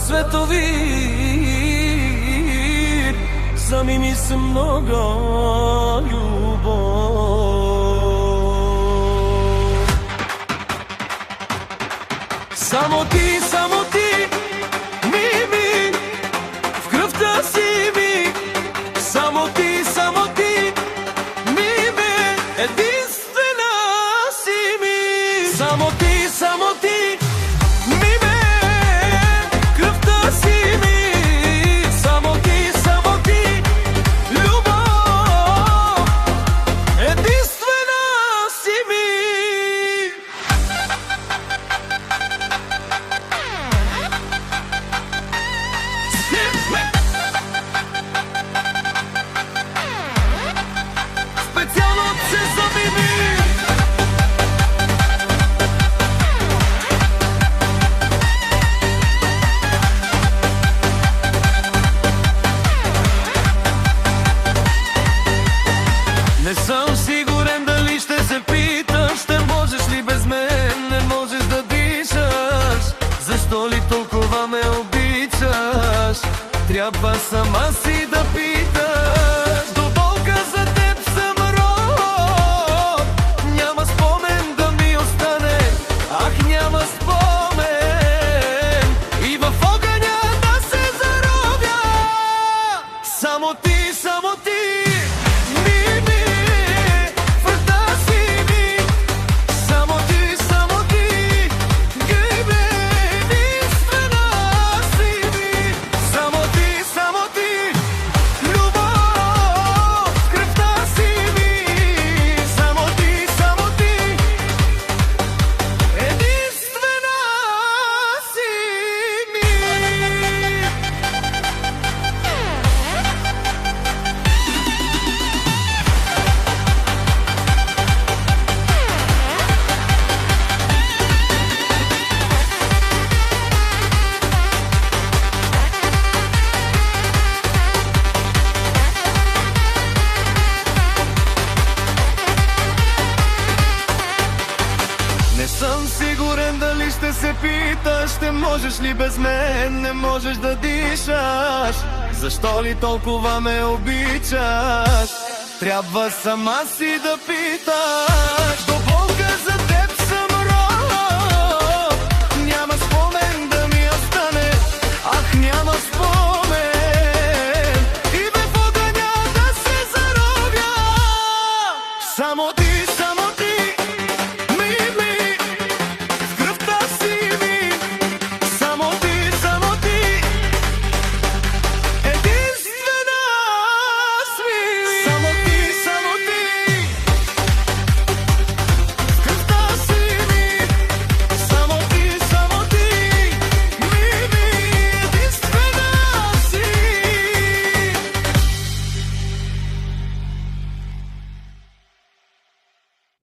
cvetovi, sami mi se mnoga ljubov. Samo ti, mi, v krvta si mi. Samo ti, mi, edinstvena si mi. Samo ti, mi, krvta si mi. Samo ti, ljubav, edinstvena si mi. Specijalno se zabivi. Не съм сигурен дали ще се питаш, ще можеш ли без мен, не можеш да дишаш. Защо ли толкова ме обичаш? Трябва сама си да питаш. До болка за теб съм род. Няма спомен да ми остане. Ах, няма спомен. И в огъня да се заровя. Само ти, съм сигурен дали ще се питаш, ще можеш ли без мен, не можеш да дишаш. Защо ли толкова ме обичаш? Трябва сама си да питаш. До болка за теб съм род. Няма спомен да ми остане. Ах, няма спомен. И в огъня да се заровя. Само ти.